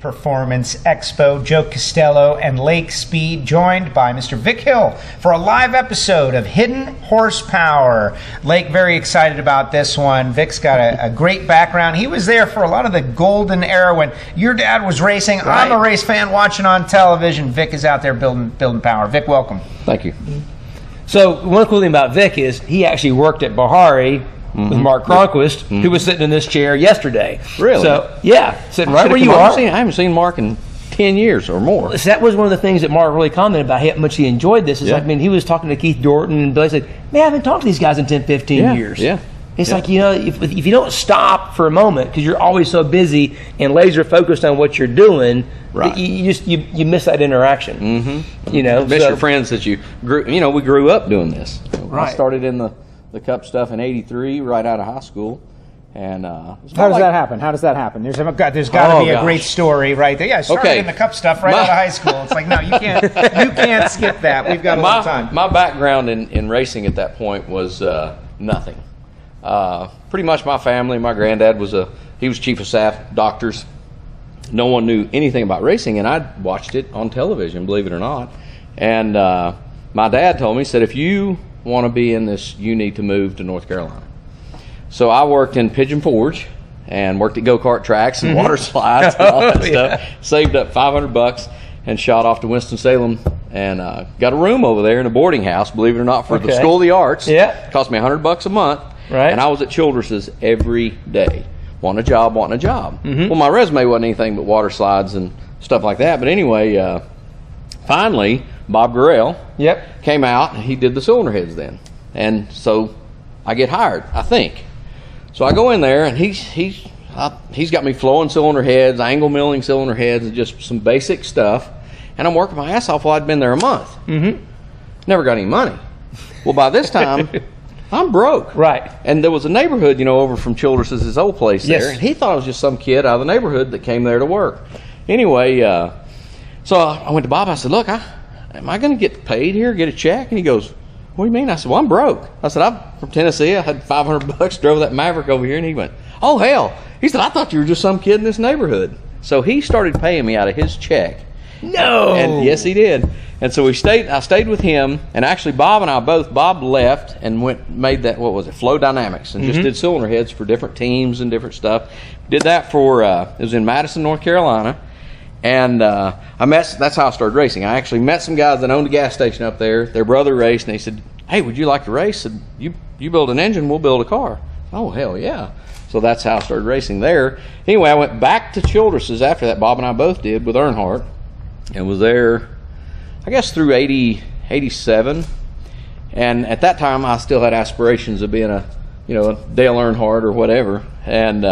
Performance Expo. Joe Castello and Lake Speed, joined by Mr. Vic Hill for a live episode of Hidden Horsepower. Lake, very excited about this one. Vic's got a great background. He was there for a lot of the golden era when your dad was racing. Right. I'm a race fan watching on television. Vic is out there building power. Vic, welcome. Thank you. So one cool thing about Vic is he actually worked at Bahari with Mark Cronquist, who was sitting in this chair yesterday. Really? So, yeah, sitting right where you are. I haven't seen Mark in 10 years or more. So that was one of the things that Mark really commented about, how much he enjoyed this. It's like, I mean, he was talking to Keith Dorton, and Billy said, man, I haven't talked to these guys in 10, 15 years. Yeah. It's like, you know, if you don't stop for a moment, because you're always so busy and laser focused on what you're doing, right, you miss that interaction. You know, miss your friends that you grew. You know, we grew up doing this. Right. I started in the Cup stuff in '83, right out of high school. And how does that happen? How does that happen? There's got to be a great story right there. Yeah, I started in the Cup stuff right out of high school. It's like, no, you can't skip that. We've got a lot of time. My background in racing at that point was nothing. Pretty much my family. My granddad was chief of staff, doctors. No one knew anything about racing, and I watched it on television, believe it or not. And my dad told me, he said, if you want to be in this, you need to move to North Carolina. So I worked in Pigeon Forge and worked at go-kart tracks and water slides and all that stuff. Saved up $500 and shot off to Winston-Salem and got a room over there in a boarding house, believe it or not, for the School of the Arts. Yeah. It cost me $100 a month. Right. And I was at Childress's every day. Wanting a job. Well, my resume wasn't anything but water slides and stuff like that. But anyway, finally, Bob Gurrell came out, and he did the cylinder heads then. And so I get hired, I think. So I go in there, and he's got me flowing cylinder heads, angle milling cylinder heads, and just some basic stuff. And I'm working my ass off while I'd been there a month. Never got any money. Well, by this time, I'm broke. Right. And there was a neighborhood, you know, over from Childress's, his old place there. And he thought I was just some kid out of the neighborhood that came there to work. Anyway, so I went to Bob. I said, look, am I going to get paid here, get a check? And he goes, what do you mean? I said, well, I'm broke. I said, I'm from Tennessee. I had $500, drove that Maverick over here. And he went, oh, hell. He said, I thought you were just some kid in this neighborhood. So he started paying me out of his check. No. And yes, he did. And so I stayed with him, and actually Bob and I both, Bob left and made that, what was it, Flow Dynamics, and just did cylinder heads for different teams and different stuff. Did that for, it was in Madison, North Carolina, and that's how I started racing. I actually met some guys that owned a gas station up there. Their brother raced, and they said, hey, would you like to race? I said, you build an engine, we'll build a car. Oh, hell yeah. So that's how I started racing there. Anyway, I went back to Childress's after that. Bob and I both did with Earnhardt, and was there, I guess, through 87. And at that time, I still had aspirations of being a Dale Earnhardt or whatever. And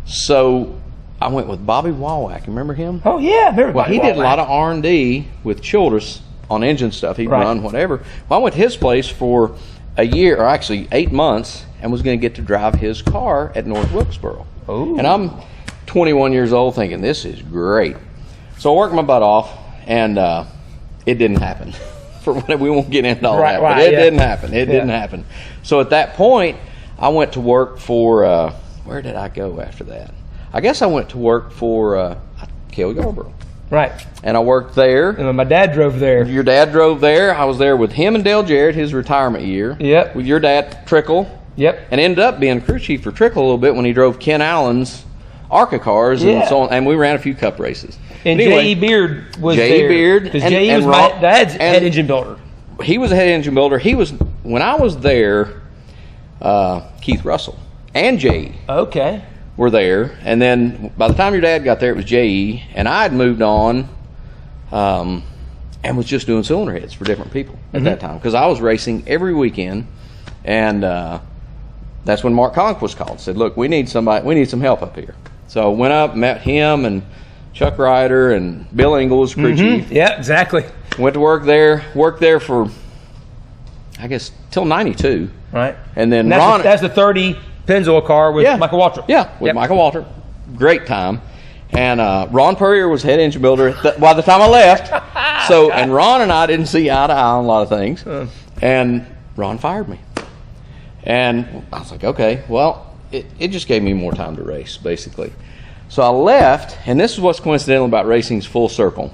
so I went with Bobby Wawak. Remember him? Oh, yeah. Well, he did a lot of R&D with Childress on engine stuff. He'd run whatever. Well, I went to his place for a year, or actually 8 months, and was going to get to drive his car at North Wilkesboro. Ooh. And I'm 21 years old thinking, this is great. So I worked my butt off, and it didn't happen. We won't get into all that, but it didn't happen. It didn't happen. So at that point, I went to work for, where did I go after that? I guess I went to work for Cale Yarborough. Right. And I worked there. And my dad drove there. Your dad drove there. I was there with him and Dale Jarrett, his retirement year. Yep. With your dad, Trickle. Yep. And ended up being crew chief for Trickle a little bit when he drove Ken Allen's ARCA cars and so on. And we ran a few Cup races. And anyway, J.E. Beard was there. J.E. Beard. Because J.E. was my dad's head engine builder. He was a head engine builder. When I was there, Keith Russell and J.E. Okay. were there. And then by the time your dad got there, it was J.E. And I had moved on and was just doing cylinder heads for different people at that time. Because I was racing every weekend. And that's when Mark Conquest called. Said, look, we need some help up here. So I went up, met him and Chuck Ryder and Bill Engel was crew chief. Yeah, exactly. Went to work there for, I guess, till 92. Right. And then that's the 30 Pennzoil car with Michael Waltrip. Yeah, with Michael Waltrip. Great time. And Ron Purrier was head engine builder by the time I left. And Ron and I didn't see eye to eye on a lot of things. And Ron fired me. And I was like, okay, well, it just gave me more time to race, basically. So I left, and this is what's coincidental about racing's full circle.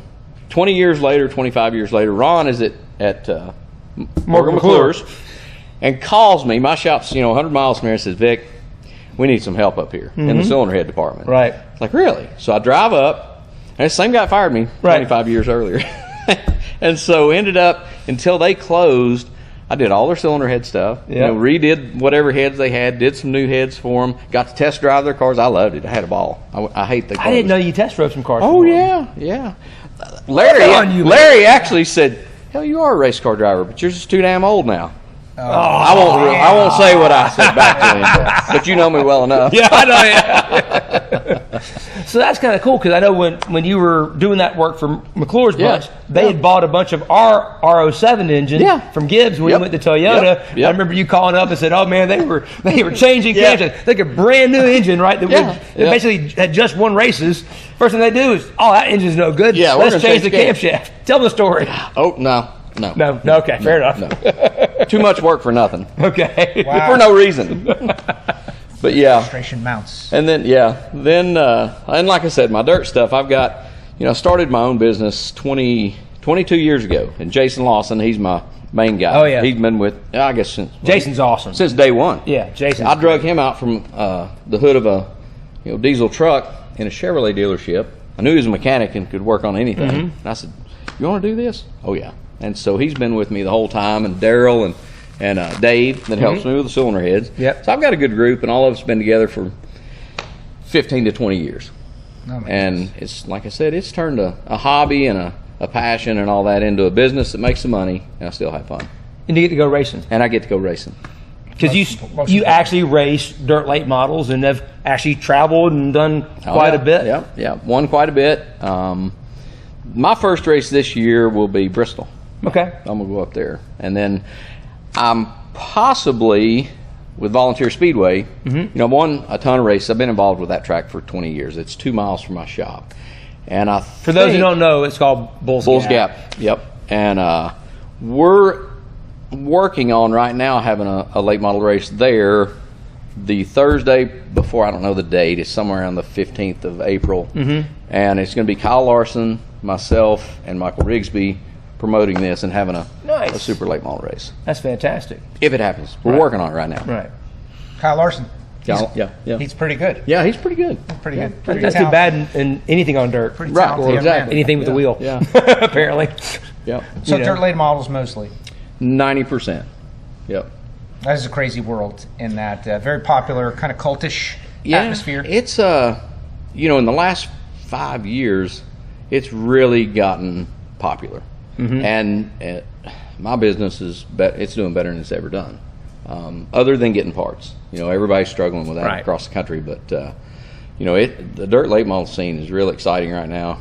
20 years later, 25 years later, Ron is at Morgan McClure's and calls me. My shop's 100 miles from here and says, Vic, we need some help up here in the cylinder head department. Right. Like, really? So I drive up, and the same guy fired me 25 years earlier. And so ended up, until they closed, I did all their cylinder head stuff. Yep. Redid whatever heads they had, did some new heads for them, got to test drive their cars. I loved it. I had a ball. I hate the cars. I didn't know you test drove some cars. Oh, before. yeah. Larry actually said, hell, you are a race car driver, but you're just too damn old now. I won't say what I said back to him, but you know me well enough. Yeah, I know. So that's kind of cool, because I know when you were doing that work for McClure's bunch, they had bought a bunch of our R07 engines from Gibbs when we went to Toyota. I remember you calling up and said, "Oh man, they were changing camshafts, like a brand new engine, right? That basically had just won races. First thing they do is, oh, that engine's no good. Yeah, let's change the camshaft. Tell the story." Oh no. Okay, fair enough. No. Too much work for nothing. Okay, for no reason. But Registration mounts. And then and like I said, my dirt stuff, I've got, started my own business 22 years ago, and Jason Lawson, he's my main guy. Oh yeah, he's been with, I guess, Jason's awesome since day one. Yeah, Jason. I drug him out from the hood of a diesel truck in a Chevrolet dealership. I knew he was a mechanic and could work on anything. And I said, "You want to do this?" "Oh yeah." And so he's been with me the whole time, and Daryl and Dave that helps me with the cylinder heads. Yep. So I've got a good group, and all of us been together for 15 to 20 years. And it's, like I said, it's turned a hobby and a passion and all that into a business that makes some money, and I still have fun. And you get to go racing. And I get to go racing. Because you actually race dirt late models and have actually traveled and done quite a bit. Yeah, won quite a bit. My first race this year will be Bristol. Okay. I'm going to go up there. And then I'm possibly with Volunteer Speedway. I've won a ton of races. I've been involved with that track for 20 years. It's 2 miles from my shop. And for those who don't know, it's called Bulls Gap. Yep. And we're working on right now having a late model race there the Thursday before, I don't know the date. It's somewhere around the 15th of April. And it's going to be Kyle Larson, myself, and Michael Rigsby promoting this and having a super late model race. That's fantastic. If it happens. We're working on it right now. Right. Kyle Larson. He's pretty good. Yeah, he's pretty good. Pretty good. That's too bad in anything on dirt. Pretty talented. Exactly. Anything with the wheel. Yeah. Apparently. Yeah. So dirt late models mostly. 90%. Yep. That is a crazy world in that very popular kind of cultish atmosphere. It's in the last 5 years, it's really gotten popular. And my business it's doing better than it's ever done. Other than getting parts, everybody's struggling with that across the country. But the dirt late model scene is real exciting right now,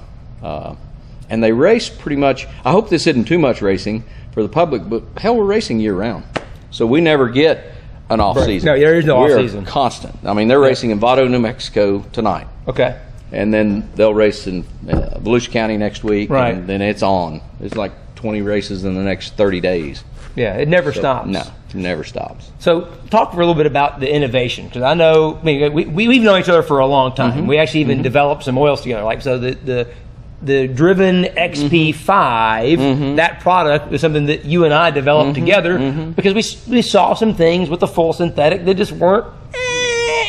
and they race pretty much. I hope this isn't too much racing for the public, but hell, we're racing year round, so we never get an off season. No, there is no off season. Constant. I mean, they're racing in Vado, New Mexico tonight. Okay. And then they'll race in Volusia County next week, and then it's on. It's like 20 races in the next 30 days. Yeah, it never stops. No, it never stops. So talk for a little bit about the innovation, because I know we've known each other for a long time. We actually even developed some oils together. Like so, the Driven XP5, that product was something that you and I developed together because we saw some things with the full synthetic that just weren't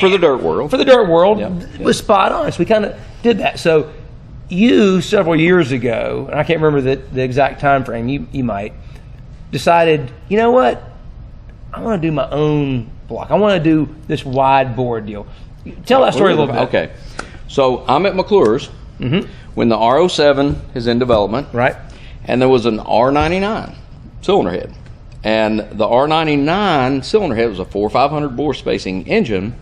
for the dirt world. It was spot on. So we kind of did that. So you, several years ago, and I can't remember the exact time frame, you might, decided, you know what, I want to do my own block. I want to do this wide bore deal. Tell that story a little bit. Okay. So I'm at McClure's when the R07 is in development. Right. And there was an R99 cylinder head. And the R99 cylinder head was a 4,500 bore spacing engine,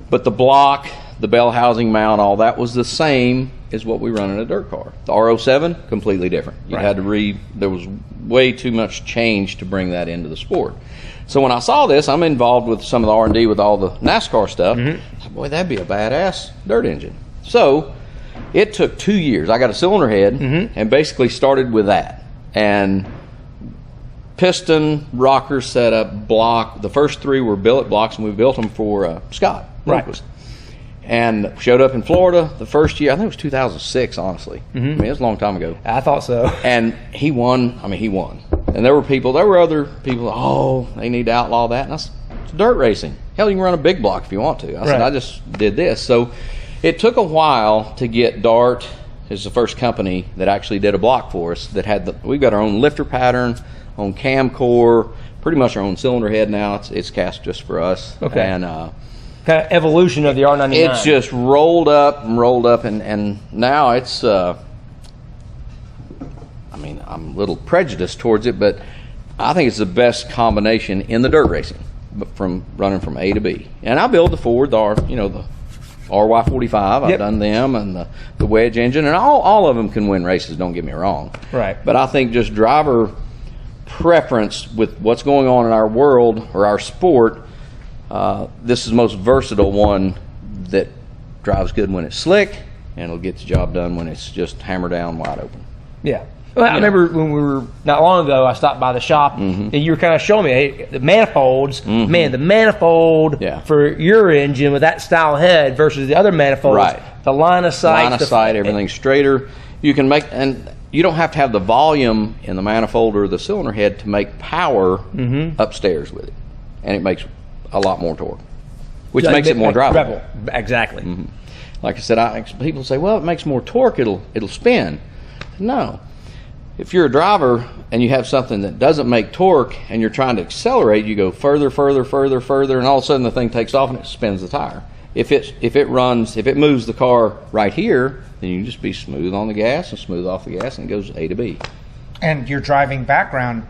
but the block, the bell housing mount, all that was the same as what we run in a dirt car. The R07, completely different. You had to there was way too much change to bring that into the sport. So when I saw this, I'm involved with some of the R&D with all the NASCAR stuff. Boy, that'd be a badass dirt engine. So it took 2 years. I got a cylinder head and basically started with that. And piston, rocker setup, block. The first three were billet blocks, and we built them for Scott. Right. And showed up in Florida the first year. I think it was 2006, honestly. I mean, it was a long time ago. I thought so. And he won. I mean, he won. And there were other people, oh, they need to outlaw that. And I said, it's dirt racing. Hell, you can run a big block if you want to. I said, I just did this. So it took a while to get Dart, is the first company that actually did a block for us, that had we've got our own lifter pattern, own cam core, pretty much our own cylinder head now. It's cast just for us. Okay. And kind of evolution of the R99. it's just rolled up, and now it's I mean, I'm a little prejudiced towards it, but I think it's the best combination in the dirt racing, from running from A to B. And I build the Ford, the RY45. I've done them, and the wedge engine, and all of them can win races, don't get me wrong. Right. But I think just driver preference with what's going on in our world or our sport, this is the most versatile one that drives good when it's slick, and it'll get the job done when it's just hammer down wide open. Yeah. Well, I remember when we were, not long ago, I stopped by the shop, and you were kind of showing me, hey, the manifolds, man, the manifold for your engine with that style head versus the other manifolds, the line of sight. Everything's straighter. You can make, and you don't have to have the volume in the manifold or the cylinder head to make power upstairs with it. And it makes a lot more torque, which makes it more drivable. Exactly. Like I said, people say, well, it makes more torque, it'll spin. No. If you're a driver and you have something that doesn't make torque and you're trying to accelerate, you go further, and all of a sudden the thing takes off and it spins the tire. If it moves the car right here, then you can just be smooth on the gas and smooth off the gas, and it goes A to B. And your driving background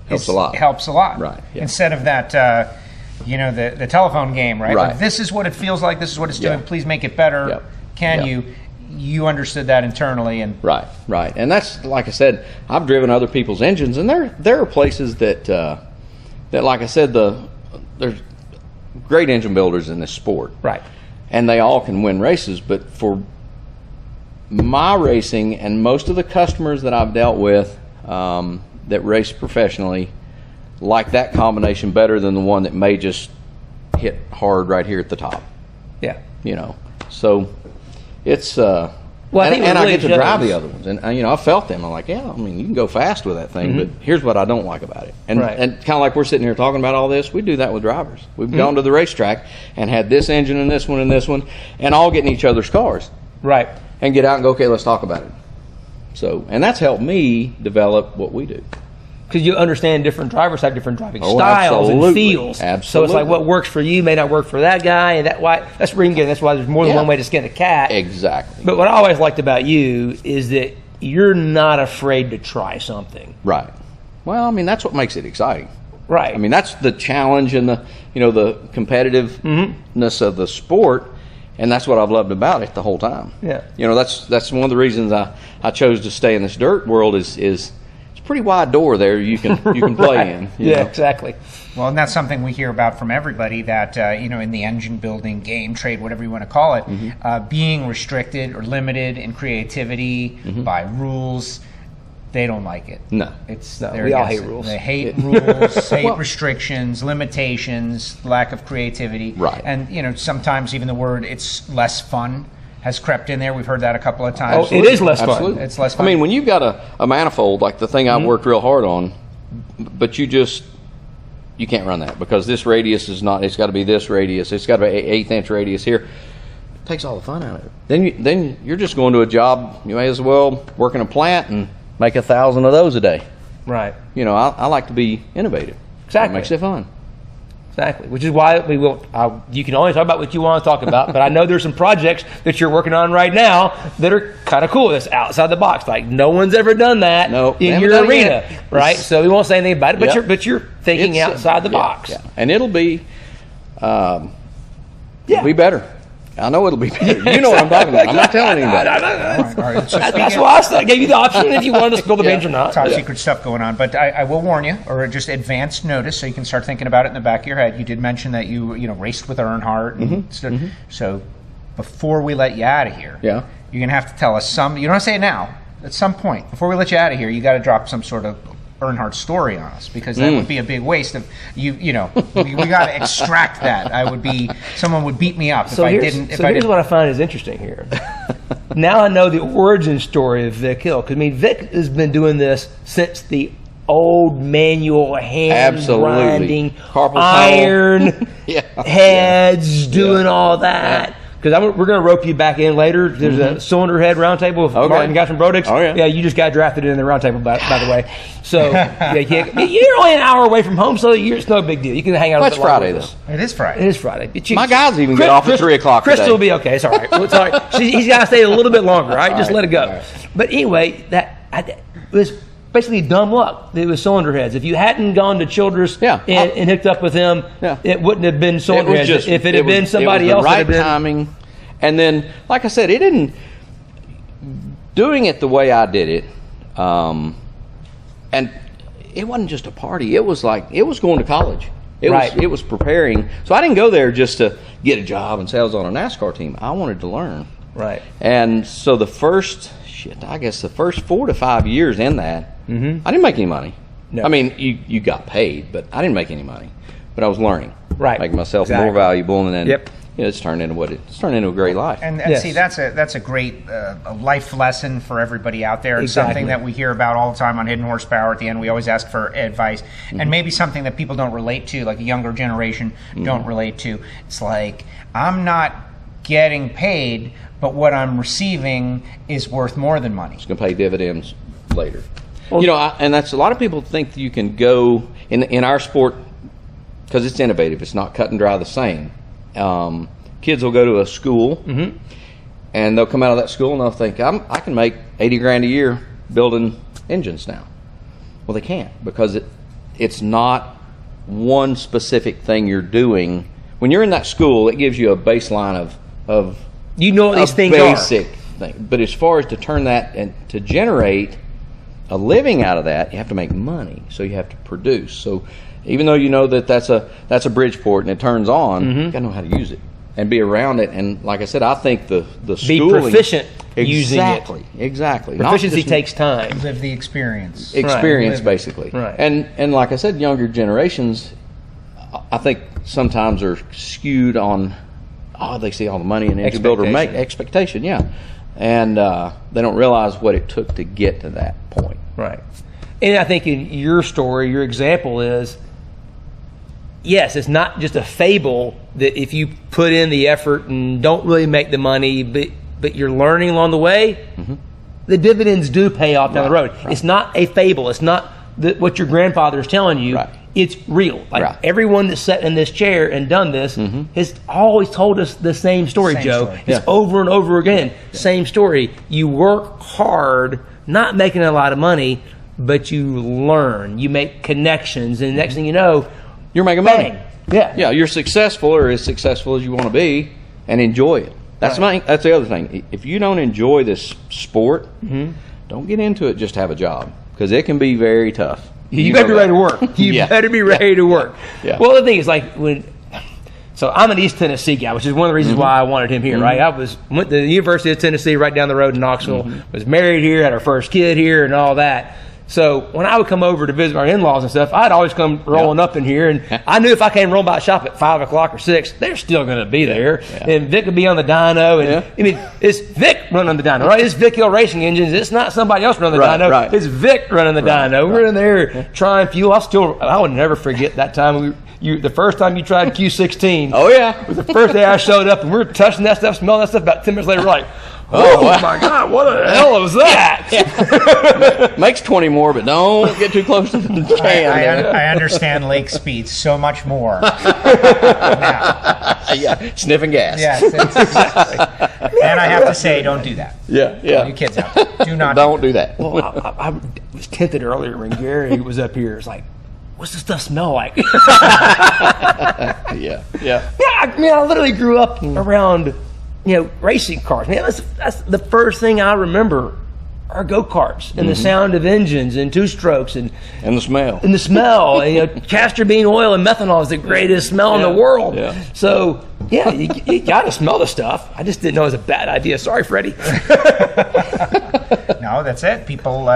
helps a lot. Right. Yeah. Instead of that, the telephone game, right? Like, this is what it feels like. This is what it's doing. Please make it better. Can you? You understood that internally, and right, and that's, like I said, I've driven other people's engines, and there are places that like I said, there's great engine builders in this sport, right, and they all can win races. But for my racing and most of the customers that I've dealt with that race professionally like that combination better than the one that may just hit hard right here at the top. Yeah, so. It's well, I get to drive the other ones, and I felt them. I'm like, you can go fast with that thing, but here's what I don't like about it. And kind of like we're sitting here talking about all this, we do that with drivers. We've gone to the racetrack and had this engine and this one and this one, and all get in each other's cars, right? And get out and go, okay, let's talk about it. So, and that's helped me develop what we do. Because you understand different drivers have different driving styles and feels. Absolutely. So it's like what works for you may not work for that guy, and that's why there's more than one way to skin a cat. Exactly. But what I always liked about you is that you're not afraid to try something. Right. Well, that's what makes it exciting. Right. That's the challenge and the competitiveness of the sport, and that's what I've loved about it the whole time. Yeah. That's one of the reasons I chose to stay in this dirt world is pretty wide door there you can play in. Exactly. Well, and that's something we hear about from everybody, that in the engine building game, trade, whatever you want to call it, being restricted or limited in creativity by rules, they don't like it. No. We all hate rules. They hate rules, hate restrictions, limitations, lack of creativity. Right. And sometimes even the word "it's less fun" has crept in there. We've heard that a couple of times. Oh, it is less fun. It's less fun. When you've got a manifold, like the thing I've worked real hard on, but you can't run that because this radius is not, it's got to be this radius, it's got to be an 1/8 inch radius here. It takes all the fun out of it. Then you're just going to a job, you may as well work in a plant and make 1,000 of those a day. Right. I like to be innovative. Exactly. It makes it fun. Exactly, which is why we will. You can only talk about what you want to talk about, but I know there's some projects that you're working on right now that are kind of cool. That's outside the box. Like no one's ever done that in your arena, right? So we won't say anything about it, but you're thinking outside the box, and it'll be be better. I know it'll be better. You know what I'm talking about. I'm not telling anybody. All right. So that's why I gave you the option if you wanted to spill the beans or not. Top secret stuff going on. But I will warn you, or just advance notice, so you can start thinking about it in the back of your head. You did mention that you raced with Earnhardt. And so before we let you out of here, you're going to have to tell us some. You don't have to say it now. At some point, before we let you out of here, you got to drop some sort of Earnhardt story on us, because that would be a big waste of we got to extract that. Someone would beat me up if I didn't. Here's what I find is interesting here. Now I know the origin story of Vic Hill, because Vic has been doing this since the old manual hand grinding, iron heads, doing all that. Because we're going to rope you back in later. There's a cylinder head round table with Martin guys from Brodix. Oh, yeah. Yeah, you just got drafted in the round table, by the way. So you're only an hour away from home, so it's no big deal. You can hang out. That's Friday, though. It is Friday. It is Friday. My guys even get off at 3 o'clock Crystal today. will be okay. It's all right. It's all right. He's got to stay a little bit longer, all right? Just let it go. Right. But anyway, it was basically dumb luck. It was cylinder heads. If you hadn't gone to Childress and hooked up with him, it wouldn't have been cylinder heads. If it had been somebody else, right timing. And then, like I said, doing it the way I did it, and it wasn't just a party. It was going to college. It was preparing. So I didn't go there just to get a job and say I was on a NASCAR team. I wanted to learn. Right. And so the first 4 to 5 years in that, I didn't make any money. No. I mean, you got paid, but I didn't make any money. But I was learning. Right. Making myself more valuable, and then it's turned into a great life. And see, that's a great a life lesson for everybody out there. It's something that we hear about all the time on Hidden Horsepower. At the end, we always ask for advice, and maybe something that people don't relate to, like a younger generation don't relate to. It's like, I'm not getting paid, but what I'm receiving is worth more than money. It's going to pay dividends later. Well, and that's a lot of people think that you can go in our sport, because it's innovative. It's not cut and dry the same. Kids will go to a school, and they'll come out of that school and they'll think, I can make $80,000 a year building engines now. Well, they can't, because it's not one specific thing you're doing. When you're in that school, it gives you a baseline of what these things basic thing. But as far as to turn that and to generate a living out of that, you have to make money. So you have to produce. So even though you know that that's a Bridgeport and it turns on, you got to know how to use it and be around it. And like I said, I think the schooling, be proficient using it. Exactly. Proficiency takes time. Live the experience. Basically. Right. And like I said, younger generations, I think sometimes are skewed on, they see all the money an engine builder make. Expectation, and they don't realize what it took to get to that point. Right. And I think in your story, your example is, yes, it's not just a fable that if you put in the effort and don't really make the money, but you're learning along the way, the dividends do pay off down the road. Right. It's not a fable. It's not what your grandfather is telling you. Right. It's real. Everyone that's sat in this chair and done this has always told us the same story, Joe. Story. It's over and over again. Same story. You work hard, not making a lot of money, but you learn. You make connections, and the next thing you know, you're making money. Yeah, you're successful, or as successful as you want to be, and enjoy it. That's that's the other thing. If you don't enjoy this sport, don't get into it just to have a job, because it can be very tough. You better be ready to work. You better be ready to work. Yeah. Well, the thing is, so I'm an East Tennessee guy, which is one of the reasons why I wanted him here, right? I went to the University of Tennessee right down the road in Knoxville, was married here, had our first kid here, and all that. So when I would come over to visit our in-laws and stuff, I'd always come rolling up in here, and I knew if I came rolling by the shop at 5 o'clock or 6, they're still going to be there. And Vic would be on the dyno, and I mean, it's Vic running the dyno, right? It's Vic Hill Racing Engines. It's not somebody else running the dyno. Right. It's Vic running the dyno. We're in there trying fuel. I would never forget that time the first time you tried Q16. Oh yeah, it was the first day I showed up, and we were touching that stuff, smelling that stuff. About 10 minutes later, we're like, oh my God, what the hell was that? Makes 20 more, but don't get too close to the can. I understand lake speed so much more now. Sniffing gas. Yes, exactly. And I have to say, don't do that. Yeah. You kids out there, do not do that. Well, I was tempted earlier when Gary was up here. It's like, what's this stuff smell like? Yeah. I mean, I literally grew up around, racing cars. Man, that's the first thing I remember are go-karts and the sound of engines and two-strokes and the smell. And castor bean oil and methanol is the greatest smell in the world. Yeah. So Yeah, you got to smell the stuff. I just didn't know it was a bad idea. Sorry, Freddie. No, that's it. People,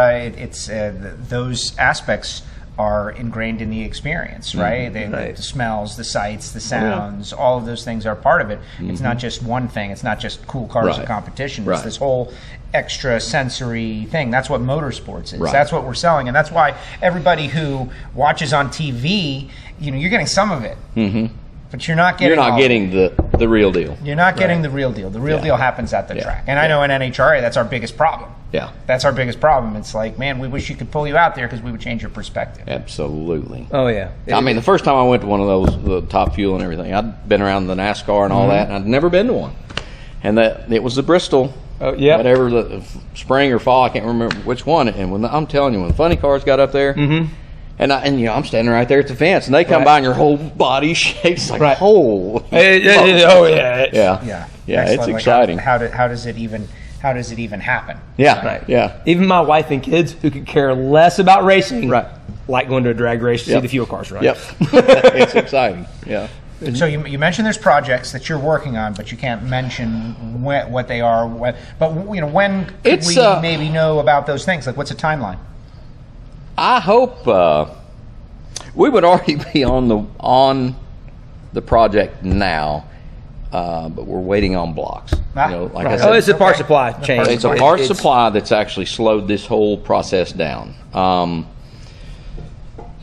those aspects are ingrained in the experience, right? The smells, the sights, the sounds, all of those things are part of it. It's not just one thing. It's not just cool cars and competition. It's this whole extra sensory thing. That's what motorsports is. That's what we're selling, and that's why everybody who watches on TV, you're getting some of it. But you're not getting the real deal. You're not getting the real deal. The real deal happens at the track. And I know in NHRA that's our biggest problem. Yeah. That's our biggest problem. It's like, man, we wish you could pull you out there because we would change your perspective. Absolutely. Oh, yeah. I mean, the first time I went to one of those, the Top Fuel and everything, I'd been around the NASCAR and all that, and I'd never been to one. And it was the Bristol, whatever, the spring or fall, I can't remember which one. And I'm telling you, when the funny cars got up there, and I'm standing right there at the fence, and they come by, and your whole body shakes like whole. Yeah, it's exciting. How does it even happen? Yeah. Even my wife and kids, who could care less about racing, like going to a drag race to see the fuel cars run. It's exciting. Yeah. So you mentioned there's projects that you're working on, but you can't mention what they are. But when could we maybe know about those things? Like, what's a timeline? I hope we would already be on the project now, but we're waiting on blocks. Like I said, it's a part supply change. It's a part supply that's actually slowed this whole process down.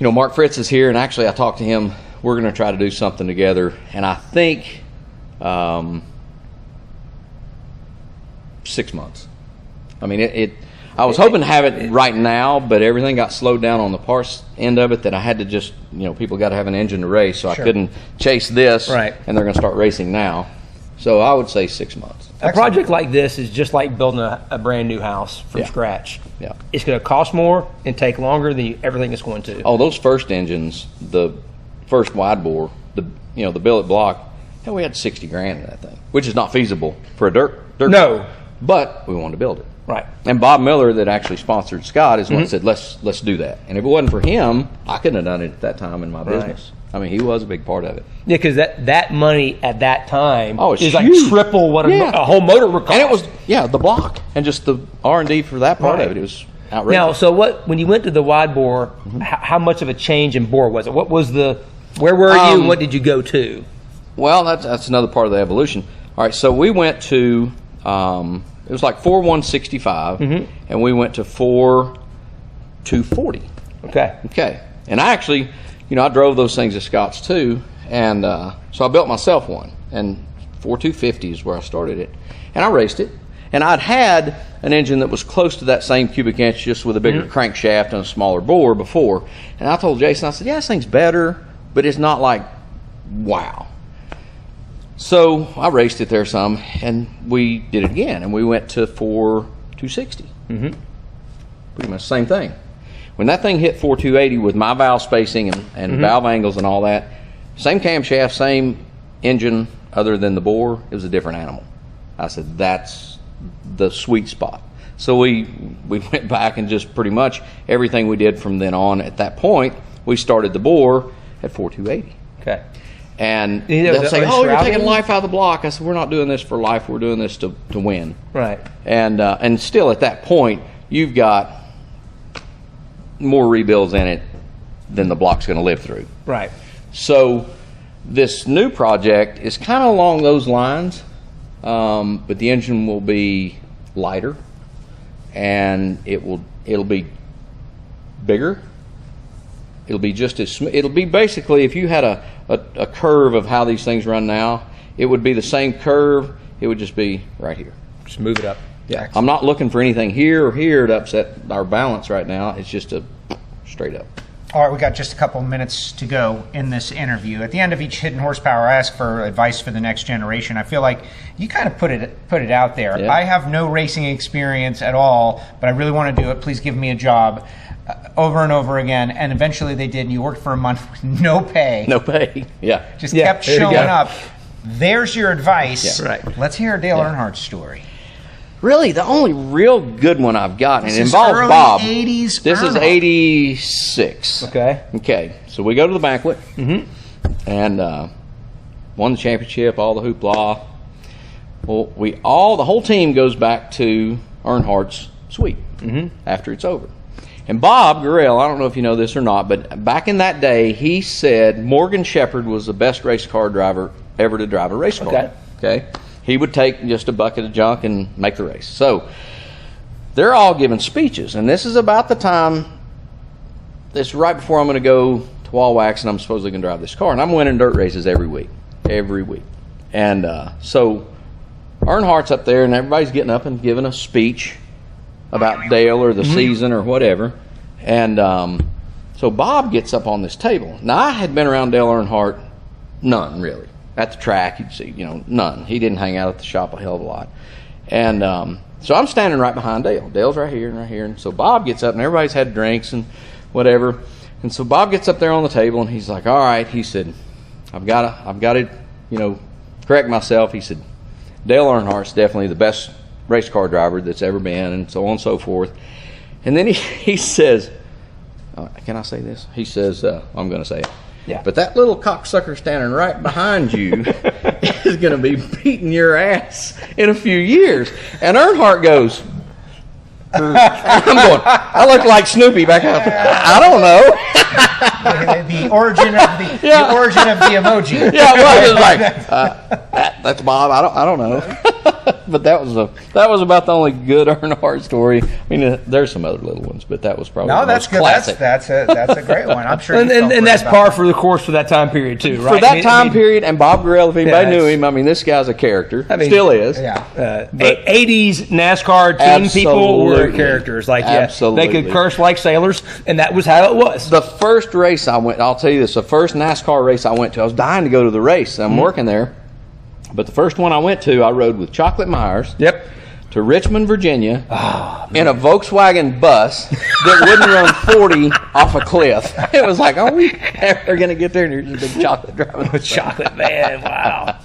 Mark Fritz is here, and actually I talked to him. We're going to try to do something together, and I think 6 months. I mean, I was hoping to have it right now, but everything got slowed down on the parts end of it that I had to just, people got to have an engine to race, so I couldn't chase this, and they're going to start racing now. So I would say 6 months. A project like this is just like building a brand new house from scratch. Yeah. It's going to cost more and take longer than everything is going to. Oh, those first engines, the first wide bore, the billet block, we had $60,000 in that thing, which is not feasible for a dirt car, but we wanted to build it. Right. And Bob Miller, that actually sponsored Scott, is one that said, let's do that. And if it wasn't for him, I couldn't have done it at that time in my business. I mean, he was a big part of it. Yeah, because that money at that time is huge. like triple what a whole motor would cost. And it was, the block and just the R&D for that part of it. It was outrageous. Now, so when you went to the wide bore, how much of a change in bore was it? Where were you? What did you go to? Well, that's another part of the evolution. All right, so we went to... it was like 4,165, and we went to 4,240. Okay. And I actually, I drove those things at Scott's too, and so I built myself one, and 4,250 is where I started it, and I raced it, and I'd had an engine that was close to that same cubic inch, just with a bigger crankshaft and a smaller bore before, and I told Jason, I said, this thing's better, but it's not like wow. So I raced it there some, and we did it again, and we went to 4,260. Pretty much the same thing. When that thing hit 4,280 with my valve spacing and valve angles and all that, same camshaft, same engine, other than the bore, it was a different animal. I said, that's the sweet spot. So we went back and just pretty much everything we did from then on. At that point, we started the bore at 4,280. Okay. And they'll say, you're taking life out of the block. I said, we're not doing this for life. We're doing this to win. Right. And still at that point, you've got more rebuilds in it than the block's going to live through. Right. So this new project is kind of along those lines, but the engine will be lighter, and it'll be bigger. It'll be just as smooth. It'll be basically, if you had a curve of how these things run now, it would be the same curve. It would just be right here. Just move it up. Yeah. I'm not looking for anything here or here to upset our balance right now. It's just a straight up. All right, we got just a couple minutes to go in this interview. At the end of each Hidden Horsepower, I ask for advice for the next generation. I feel like you kind of put it out there. Yeah. I have no racing experience at all, but I really want to do it. Please give me a job. Over and over again, and eventually they did, and you worked for a month with no pay. No pay, yeah. Just kept showing up. There's your advice. Yeah. Right. Let's hear Dale Earnhardt's story. Really, the only real good one I've got, and it This is involves early Bob. 80s This is Earnhardt. 86. Okay. Okay, so we go to the banquet, and won the championship, all the hoopla. Well, the whole team goes back to Earnhardt's suite after it's over. And Bob Gurrell, I don't know if you know this or not, but back in that day, he said Morgan Shepherd was the best race car driver ever to drive a race car. Okay. He would take just a bucket of junk and make the race. So they're all giving speeches, and this is about the time. This is right before I'm going to go to Walwax, and I'm supposedly going to drive this car, and I'm winning dirt races every week. And so Earnhardt's up there, and everybody's getting up and giving a speech about Dale or the season or whatever. And so Bob gets up on this table. Now, I had been around Dale Earnhardt, none really. At the track, you'd see, none. He didn't hang out at the shop a hell of a lot. And so I'm standing right behind Dale. Dale's right here and right here. And so Bob gets up, and everybody's had drinks and whatever. And so Bob gets up there on the table, and he's like, all right, he said, I've got to, correct myself. He said, Dale Earnhardt's definitely the best race car driver that's ever been, and so on and so forth. And then he says, can I say this? He says, I'm going to say it. Yeah. But that little cocksucker standing right behind you is going to be beating your ass in a few years. And Earnhardt goes, I'm going, I look like Snoopy back out there. I don't know. the origin of the emoji. Yeah, well, it was like, that's Bob. I don't know. But that was about the only good Earnhardt story. I mean, there's some other little ones, but that was probably that's good. Classic. That's a great one. I'm sure. and that's par for the course for that time period too, right? For that time period, and Bob Gurrell, if anybody knew him, I mean, this guy's a character. Still is. Yeah. 80s NASCAR team people were characters. Like, they could curse like sailors, and that was how it was. The first race I went, I'll tell you this, the first NASCAR race I went to, I was dying to go to the race. I'm working there. But the first one I went to, I rode with Chocolate Myers to Richmond, Virginia, in a Volkswagen bus that wouldn't run 40 off a cliff. It was like, are we ever going to get there? And here's a big chocolate driving. Chocolate, man, wow.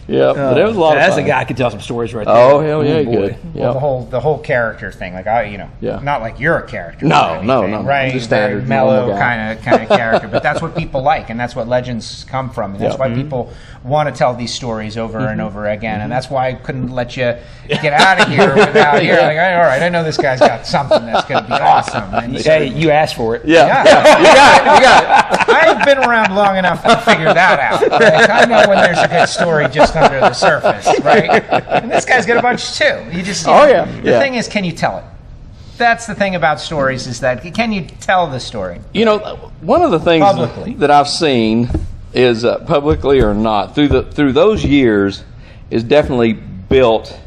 Yeah, but it was a lot of fun. That's a guy I could tell some stories right there. Oh, hell yeah, he could. Well, the whole character thing, like not like you're a character. No, right? Just standard, mellow kind of character, but that's what people like, and that's what legends come from, and that's why people want to tell these stories over and over again, and that's why I couldn't let you get out of here without here. Like, all right, I know this guy's got something that's going to be awesome. And hey, you asked for it. Yeah. You got it. I've been around long enough to figure that out. Right? I know when there's a good story just under the surface, right? And this guy's got a bunch too. The thing is, can you tell it? That's the thing about stories, is that can you tell the story? One of the things publicly that I've seen is publicly or not through those years is definitely built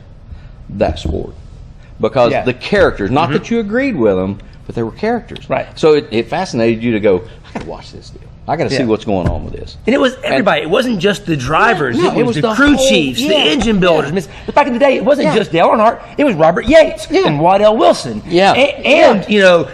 that sport, because the characters, not that you agreed with them, but they were characters, right? So it fascinated you to go, I got to watch this deal. I got to see what's going on with this. And it was everybody. It wasn't just the drivers. It was the crew chiefs, the engine builders. Back in the day, it wasn't just Dale Earnhardt. It was Robert Yates and Waddell Wilson. And you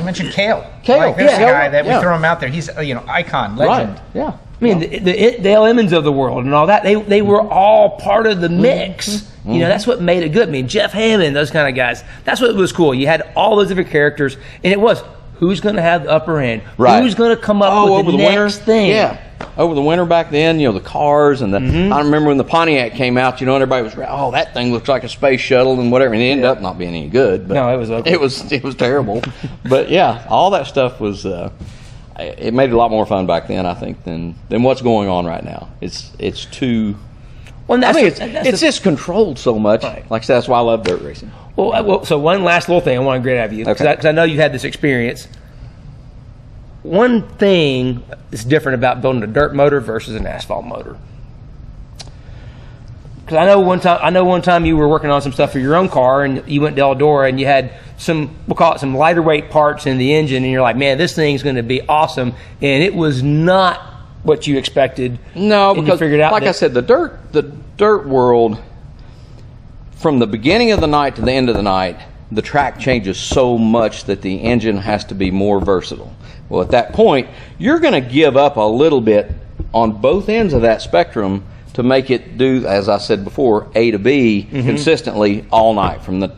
mentioned Cale. Like, there's a guy that we throw him out there. He's icon, legend. Right. Yeah. I mean, the Dale Emmons of the world and all that, they were all part of the mix. That's what made it good. I mean, Jeff Hammond, those kind of guys. That's what was cool. You had all those different characters, and it was, who's going to have the upper hand? Right. Who's going to come up with the next thing? Yeah. Over the winter back then, the cars and I remember when the Pontiac came out, and everybody was, that thing looks like a space shuttle and whatever, and it ended up not being any good. But no, it was ugly. It was terrible. But all that stuff was, it made it a lot more fun back then, I think, than what's going on right now. It's too. Well, it's just controlled so much. Right. Like I said, that's why I love dirt racing. Well, so one last little thing I want to get out of you, because I know you had this experience. One thing that's different about building a dirt motor versus an asphalt motor. Because I know one time you were working on some stuff for your own car, and you went to Eldora, and you had we'll call it some lighter weight parts in the engine, and you're like, man, this thing's going to be awesome, and it was not what you expected. No, because I said, the dirt world, from the beginning of the night to the end of the night, the track changes so much that the engine has to be more versatile. Well, at that point, you're going to give up a little bit on both ends of that spectrum to make it do, as I said before, A to B consistently all night. From the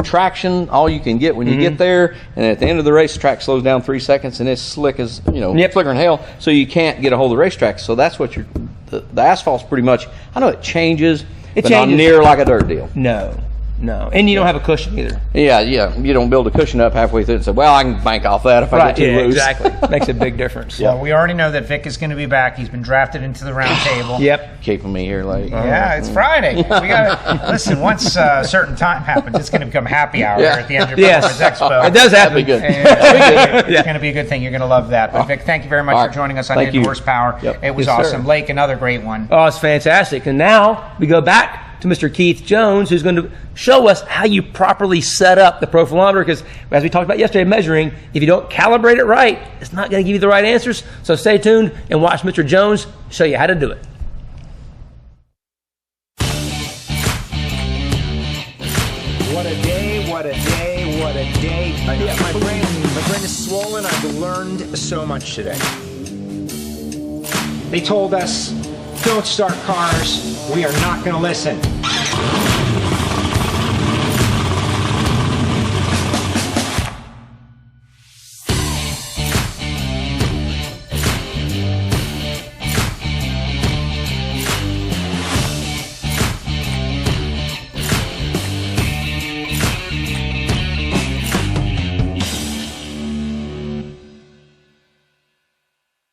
traction, all you can get when you get there, and at the end of the race, the track slows down 3 seconds, and it's slick as slicker than hell. So you can't get a hold of the racetrack. So that's what the asphalt's pretty much. I know it changes, It but changes. not near like a dirt deal. No, and you don't have a cushion either. Yeah. You don't build a cushion up halfway through and say, "Well, I can bank off that if I get too loose." Exactly. Makes a big difference. Well, we already know that Vic is going to be back. He's been drafted into the round table. Yep. Keeping me here late. Yeah, it's Friday. We got to listen. Once a certain time happens, it's going to become happy hour here at the Engine Performance Expo. It does happen. That'd be good. And it's going to be a good thing. You're going to love that. But Vic, thank you very much for joining us on Thank Hidden you. Horsepower. Yep. It was Yes, awesome. sir. Lake, another great one. Oh, it's fantastic. And now we go back to Mr. Keith Jones, who's going to show us how you properly set up the profilometer, because as we talked about yesterday, measuring, if you don't calibrate it right, it's not going to give you the right answers. So stay tuned and watch Mr. Jones show you how to do it. What a day, what a day, what a day. Yeah, my brain is swollen. I've learned so much today. They told us, don't start cars. We are not going to listen.